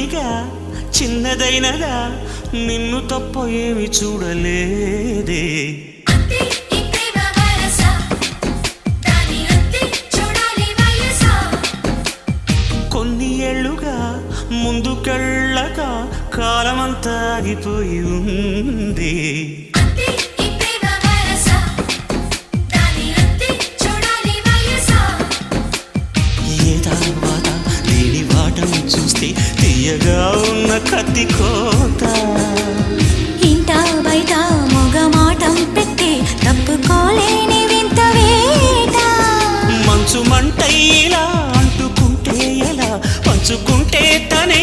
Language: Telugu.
కొద్దిగా చిన్నదైనదా నిన్ను తప్ప ఏమి చూడలేదే కొన్ని ఏళ్ళుగా ముందుకెళ్ళక కాలమంతా ఆగిపోయి ఉంది చూస్తే తీయగా ఉన్న కత్తి కోత ఇంట బయట మొగమాటం పెట్టి తప్పుకోలేని వింత వేట మంచు మంట ఇలా అంటుకుంటే ఎలా పంచుకుంటే తనే